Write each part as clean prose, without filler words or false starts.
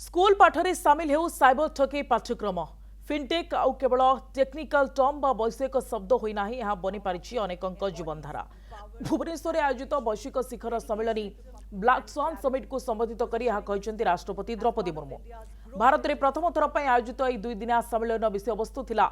School पाठरे सामिल हो cyber ठगी पाठ्यक्रम फिनटेक आउ केवल टेक्निकल टर्म बा वैषयिक शब्द होना यह बनी पारिछि अनेकंक जीवनधारा। भुवनेश्वर आयोजित वैश्विक शिखर सम्मेलन ब्लैक स्वान समिट को संबोधित कर यह कहते राष्ट्रपति द्रौपदी मुर्मू। भारत में प्रथम थर पर आयोजित यह दुई दिनिया सम्मेलन विषय वस्तु थिला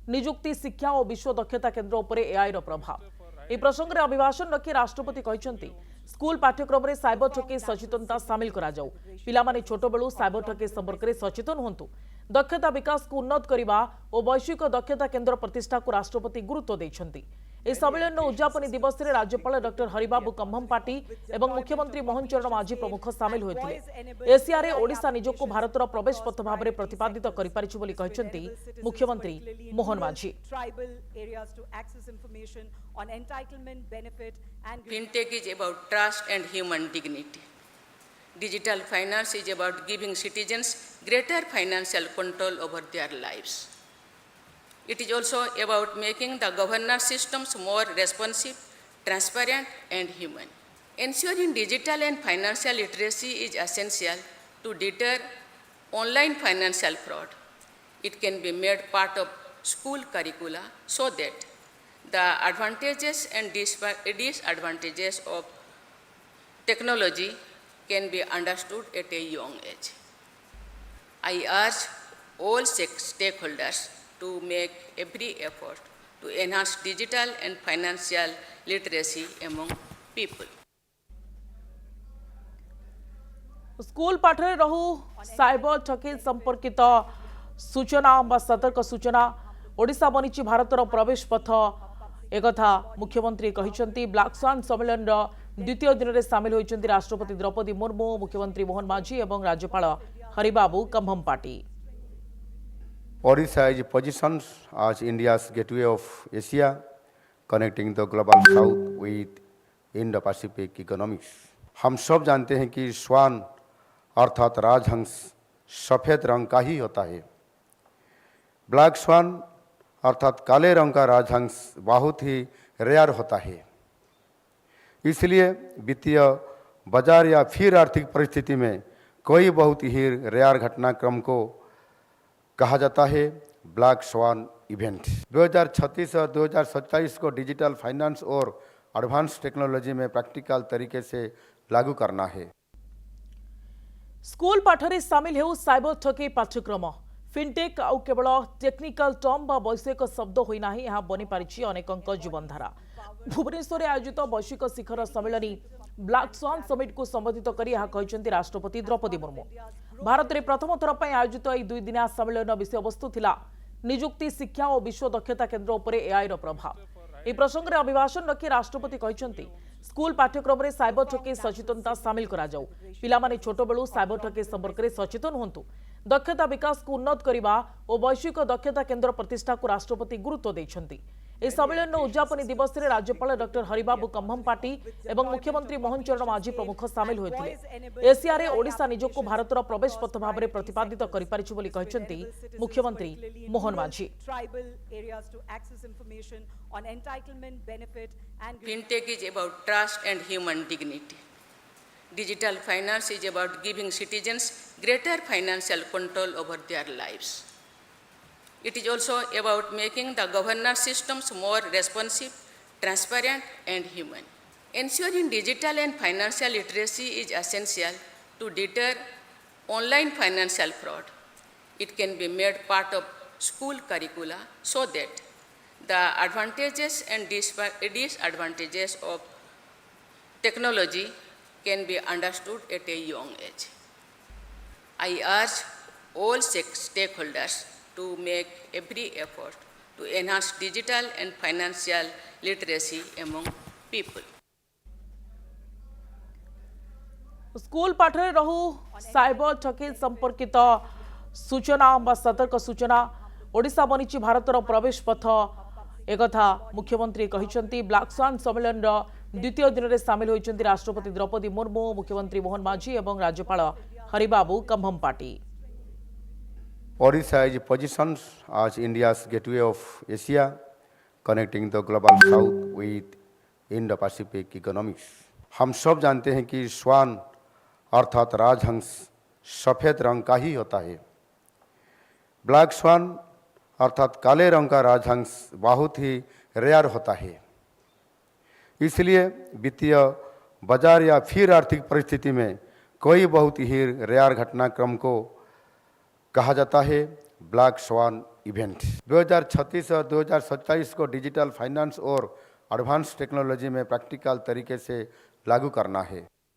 निजुक्ति शिक्षा और विश्व दक्षता केन्द्र उपर एआई प्रभाव। यह प्रसंग में अभिभाषण रखी राष्ट्रपति कहते स्कूल पाठ्यक्रम में साइबर ठगी सचेतनता सामिल करा जाऊ। पिलामाने छोट बेलू साइबर ठगी संपर्क में सचेतन होंतु। दक्षता विकास को उन्नत करने और वैश्विक दक्षता केन्द्र प्रतिष्ठा को राष्ट्रपति गुरुत्व देइछन्ति। इस सम्मेलन उद्यापनी दिवस में राज्यपाल डॉक्टर हरिबाबू कंभमपाटी एवं मुख्यमंत्री मोहन चरण माझी प्रमुख सामिल होते। एशिया रे ओडिशा निजको भारतर प्रवेश पथ भाव में प्रतिपादित करिपारिछि बोली कहछन्ति मुख्यमंत्री मोहन माझी। Fintech is about trust and human dignity. Digital finance is about giving citizens greater financial control over their lives. It is also about making the governance systems more responsive, transparent, and human. Ensuring digital and financial literacy is essential to deter online financial fraud. It can be made part of school curricula so that the advantages and disadvantages of technology can be understood at a young age. I urge all stakeholders to make every effort to enhance digital and financial literacy among people. School पाठरे रहू cyber ठगी संपर्कित सूचना बा सतर्क सूचना ओडिशा बनिछि भारतर प्रवेश पथ एकथा मुख्यमंत्री कहते। ब्लैक स्वान सम्मेलन द्वितीय दिन में सामिल होती राष्ट्रपति द्रौपदी मुर्मू, मुख्यमंत्री मोहन माझी और राज्यपाल Haribabu कंभमपाटी। Odisha is positioned as India's gateway of Asia, connecting the global south with Indo-Pacific economics. हम सब जानते हैं कि स्वान अर्थात राजहंस सफेद रंग का ही होता है। ब्लैक स्वान अर्थात काले रंग का राजहंस बहुत ही रेयर होता है। इसलिए वित्तीय बाजार या फिर आर्थिक परिस्थिति में कोई बहुत ही रेयर घटनाक्रम को कहा जाता है ब्लैक स्वान इवेंट। 2036 और 2027 को डिजिटल फाइनेंस और एडवांस टेक्नोलॉजी में प्रैक्टिकल तरीके से लागू करना है। स्कूल पाठरे सामिल हो साइबर ठगी पाठ्यक्रम फिनटेक आउ केवल टेक्निकल टर्म बा वैषयिक शब्द होना यह बनी पारिछि अनेकंक जीवनधारा। भुवनेश्वर आयोजित वैश्विक शिखर सम्मेलन ब्लैक स्वान समिट को संबोधित कर यह कहते राष्ट्रपति द्रौपदी मुर्मू। भारत में प्रथम थर पर आयोजित यह दुई दिनिया सम्मेलन विषय वस्तु थिला निजुक्ति शिक्षा और विश्व दक्षता केन्द्र उपर एआई प्रभाव। यह प्रसंग में अभिभाषण रखी राष्ट्रपति कहते स्कूल पाठ्यक्रम में साइबर ठगी सचेतनता सामिल करा जाऊ। पिलामाने छोट बेलू साइबर ठगी संपर्क में सचेतन होंतु। दक्षता विकास को उन्नत करने और वैश्विक दक्षता केन्द्र प्रतिष्ठा को राष्ट्रपति गुरुत्व देइछन्ति। इस सम्मेलन उद्यापनी दिवस में राज्यपाल डॉक्टर हरिबाबू कंभमपाटी एवं मुख्यमंत्री मोहन चरण माझी प्रमुख सामिल होते। एशिया रे ओडिशा निजको भारतर प्रवेश पथ भाव में प्रतिपादित करिपारिछि बोली कहछन्ति मुख्यमंत्री मोहन माझी। Fintech is about trust and human dignity. Digital finance is about giving citizens greater financial control over their lives. It is also about making the governance systems more responsive, transparent, and human. Ensuring digital and financial literacy is essential to deter online financial fraud. It can be made part of school curricula so that the advantages and disadvantages of technology can be understood at a young age. I urge all stakeholders to make every effort to enhance digital and financial literacy among people. School पाठरे रहू cyber ठगी संपर्कित सूचना बा सतर्क सूचना ओडिशा बनिछि भारतर प्रवेश पथ एकथा मुख्यमंत्री कहते। ब्लैक स्वान सम्मेलन द्वितीय दिन में सामिल होती राष्ट्रपति द्रौपदी मुर्मू, मुख्यमंत्री मोहन माझी और राज्यपाल Haribabu कंभमपाटी। Odisha is positioned as India's gateway of Asia, connecting the global south with Indo-Pacific economics. हम सब जानते हैं कि स्वान अर्थात राजहंस सफ़ेद रंग का ही होता है। ब्लैक स्वान अर्थात काले रंग का राजहंस बहुत ही रेयर होता है। इसलिए वित्तीय बाजार या फिर आर्थिक परिस्थिति में कोई बहुत ही रेयर घटनाक्रम को कहा जाता है ब्लैक स्वान इवेंट। 2036 और 2027 को डिजिटल फाइनेंस और एडवांस टेक्नोलॉजी में प्रैक्टिकल तरीके से लागू करना है।